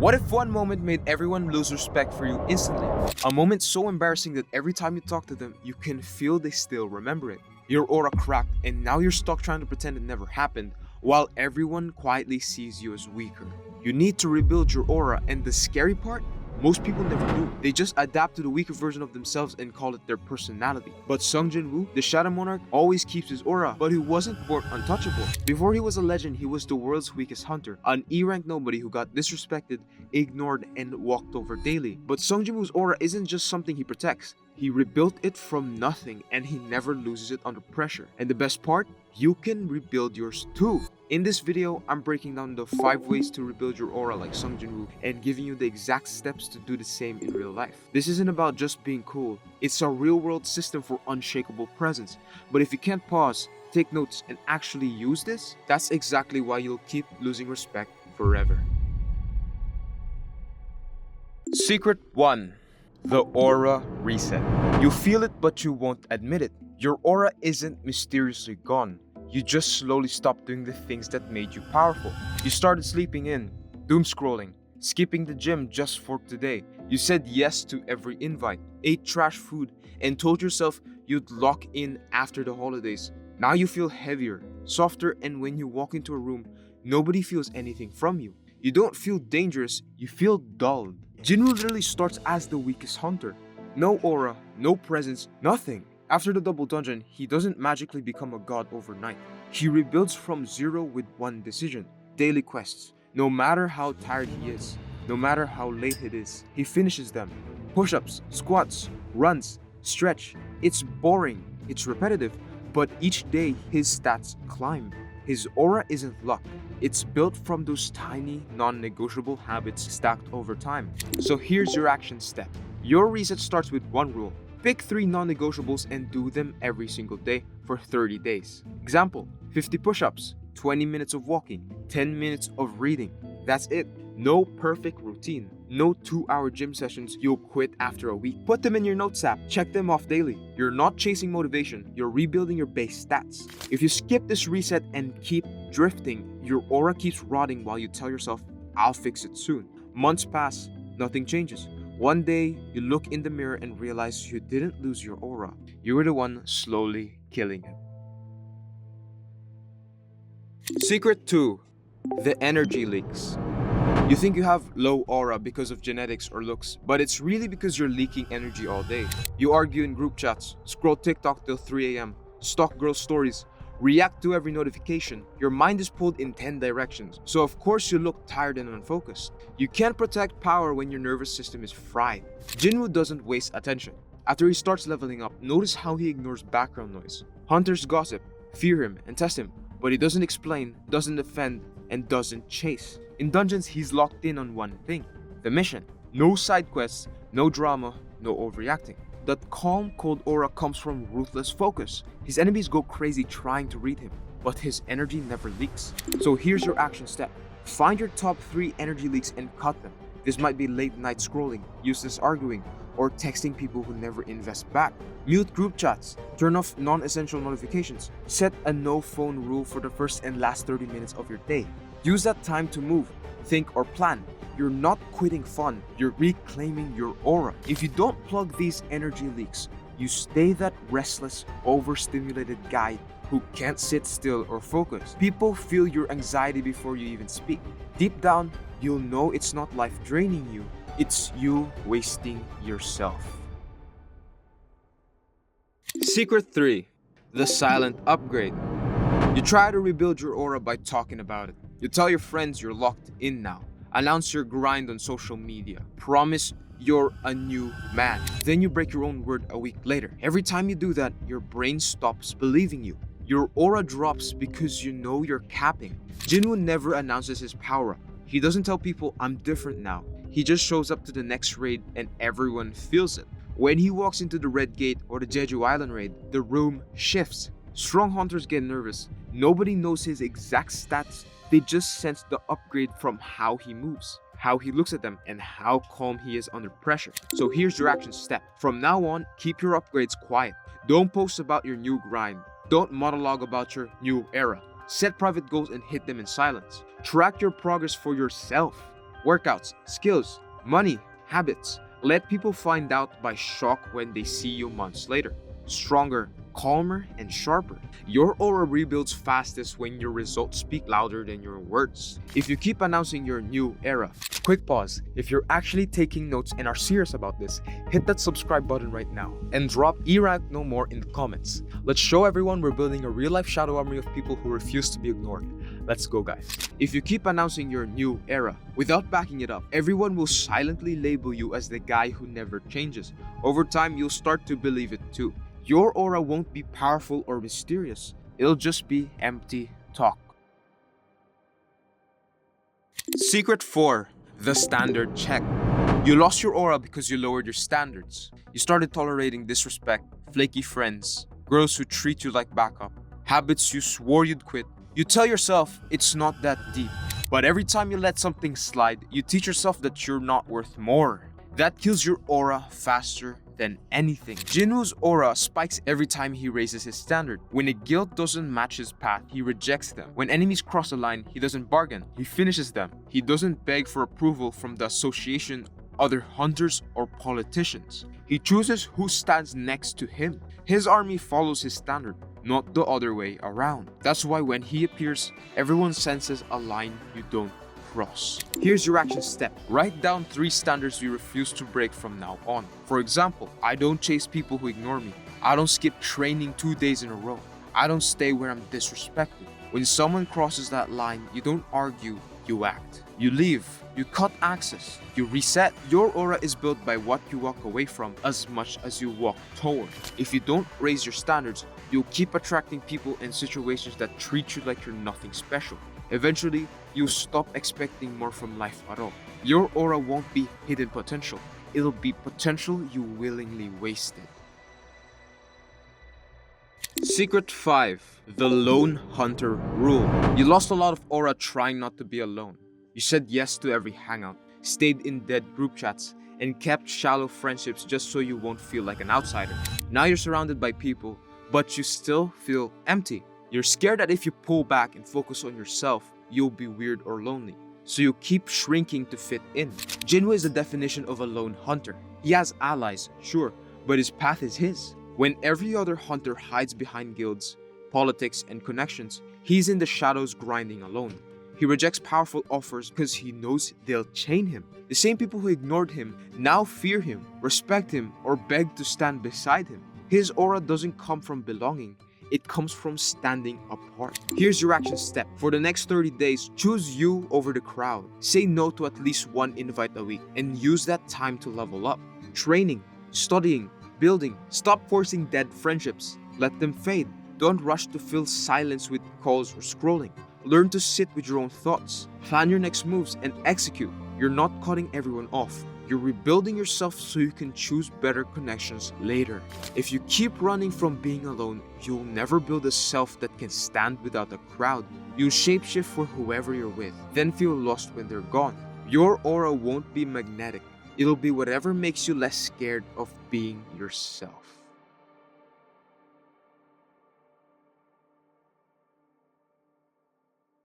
What if one moment made everyone lose respect for you instantly? A moment so embarrassing that every time you talk to them, you can feel they still remember it. Your aura cracked and now you're stuck trying to pretend it never happened, while everyone quietly sees you as weaker. You need to rebuild your aura, and the scary part? Most people never do. They just adapt to the weaker version of themselves and call it their personality. But Sung Jinwoo, the Shadow Monarch, always keeps his aura, but he wasn't born untouchable. Before he was a legend, he was the world's weakest hunter, an E-rank nobody who got disrespected, ignored, and walked over daily. But Sung Jinwoo's aura isn't just something he protects. He rebuilt it from nothing, and he never loses it under pressure. And the best part? You can rebuild yours too. In this video, I'm breaking down the 5 ways to rebuild your aura like Sung Jinwoo and giving you the exact steps to do the same in real life. This isn't about just being cool. It's a real-world system for unshakable presence. But if you can't pause, take notes, and actually use this, that's exactly why you'll keep losing respect forever. Secret 1. The aura reset. You feel it, but you won't admit it. Your aura isn't mysteriously gone. You just slowly stopped doing the things that made you powerful. You started sleeping in, doom scrolling, skipping the gym just for today. You said yes to every invite, ate trash food, and told yourself you'd lock in after the holidays. Now you feel heavier, softer, and when you walk into a room, nobody feels anything from you. You don't feel dangerous, you feel dulled. Jin-Woo literally starts as the weakest hunter. No aura, no presence, nothing. After the double dungeon, he doesn't magically become a god overnight. He rebuilds from zero with one decision: daily quests. No matter how tired he is, no matter how late it is, he finishes them. Push-ups, squats, runs, stretch. It's boring, it's repetitive, but each day his stats climb. His aura isn't luck. It's built from those tiny, non-negotiable habits stacked over time. So here's your action step. Your reset starts with one rule. Pick 3 non-negotiables and do them every single day for 30 days. Example, 50 push-ups, 20 minutes of walking, 10 minutes of reading. That's it. No perfect routine. No 2-hour gym sessions you'll quit after a week. Put them in your notes app. Check them off daily. You're not chasing motivation. You're rebuilding your base stats. If you skip this reset and keep drifting, your aura keeps rotting while you tell yourself, I'll fix it soon. Months pass, nothing changes. One day, you look in the mirror and realize you didn't lose your aura. You were the one slowly killing it. Secret 2. The energy leaks. You think you have low aura because of genetics or looks, but it's really because you're leaking energy all day. You argue in group chats, scroll TikTok till 3 AM, stalk girl stories, react to every notification. Your mind is pulled in 10 directions, so of course you look tired and unfocused. You can't protect power when your nervous system is fried. Jin-Woo doesn't waste attention. After he starts leveling up, notice how he ignores background noise. Hunters gossip, fear him, and test him, but he doesn't explain, doesn't defend, and doesn't chase. In dungeons, he's locked in on one thing: the mission. No side quests, no drama, no overreacting. That calm, cold aura comes from ruthless focus. His enemies go crazy trying to read him, but his energy never leaks. So here's your action step. Find your top 3 energy leaks and cut them. This might be late night scrolling, useless arguing, or texting people who never invest back. Mute group chats, turn off non-essential notifications, set a no phone rule for the first and last 30 minutes of your day. Use that time to move, think, or plan. You're not quitting fun, you're reclaiming your aura. If you don't plug these energy leaks, you stay that restless, overstimulated guy who can't sit still or focus. People feel your anxiety before you even speak. Deep down, you'll know it's not life draining you, it's you wasting yourself. Secret 3. The silent upgrade. You try to rebuild your aura by talking about it. You tell your friends you're locked in now. Announce your grind on social media. Promise you're a new man. Then you break your own word a week later. Every time you do that, your brain stops believing you. Your aura drops because you know you're capping. Jin-Woo never announces his power. He doesn't tell people, I'm different now. He just shows up to the next raid and everyone feels it. When he walks into the Red Gate or the Jeju Island raid, the room shifts. Strong hunters get nervous. Nobody knows his exact stats. They just sense the upgrade from how he moves, how he looks at them, and how calm he is under pressure. So here's your action step. From now on, keep your upgrades quiet. Don't post about your new grind. Don't monologue about your new era. Set private goals and hit them in silence. Track your progress for yourself. Workouts, skills, money, habits. Let people find out by shock when they see you months later. Stronger, calmer, and sharper. Your aura rebuilds fastest when your results speak louder than your words. If you keep announcing your new era, quick pause. If you're actually taking notes and are serious about this, hit that subscribe button right now and drop E-Rank no more in the comments. Let's show everyone we're building a real-life shadow army of people who refuse to be ignored. Let's go, guys. If you keep announcing your new era without backing it up, everyone will silently label you as the guy who never changes. Over time, you'll start to believe it too. Your aura won't be powerful or mysterious. It'll just be empty talk. Secret 4. The standard check. You lost your aura because you lowered your standards. You started tolerating disrespect, flaky friends, girls who treat you like backup, habits you swore you'd quit. You tell yourself it's not that deep. But every time you let something slide, you teach yourself that you're not worth more. That kills your aura faster than anything. Jin-Woo's aura spikes every time he raises his standard. When a guild doesn't match his path, he rejects them. When enemies cross a line, he doesn't bargain. He finishes them. He doesn't beg for approval from the association, other hunters, or politicians. He chooses who stands next to him. His army follows his standard, not the other way around. That's why when he appears, everyone senses a line you don't cross. Here's your action step. Write down 3 standards you refuse to break from now on. For example, I don't chase people who ignore me. I don't skip training 2 days in a row. I don't stay where I'm disrespected. When someone crosses that line, you don't argue, you act. You leave, you cut access, you reset. Your aura is built by what you walk away from as much as you walk toward. If you don't raise your standards, you'll keep attracting people and situations that treat you like you're nothing special. Eventually, you'll stop expecting more from life at all. Your aura won't be hidden potential. It'll be potential you willingly wasted. Secret 5. The Lone Hunter Rule. You lost a lot of aura trying not to be alone. You said yes to every hangout, stayed in dead group chats, and kept shallow friendships just so you won't feel like an outsider. Now you're surrounded by people, but you still feel empty. You're scared that if you pull back and focus on yourself, you'll be weird or lonely. So you keep shrinking to fit in. Jin-Woo is the definition of a lone hunter. He has allies, sure, but his path is his. When every other hunter hides behind guilds, politics, and connections, he's in the shadows grinding alone. He rejects powerful offers because he knows they'll chain him. The same people who ignored him now fear him, respect him, or beg to stand beside him. His aura doesn't come from belonging. It comes from standing apart. Here's your action step. For the next 30 days, choose you over the crowd. Say no to at least 1 invite a week and use that time to level up. Training, studying, building. Stop forcing dead friendships. Let them fade. Don't rush to fill silence with calls or scrolling. Learn to sit with your own thoughts. Plan your next moves and execute. You're not cutting everyone off. You're rebuilding yourself so you can choose better connections later. If you keep running from being alone, you'll never build a self that can stand without a crowd. You'll shapeshift for whoever you're with, then feel lost when they're gone. Your aura won't be magnetic. It'll be whatever makes you less scared of being yourself.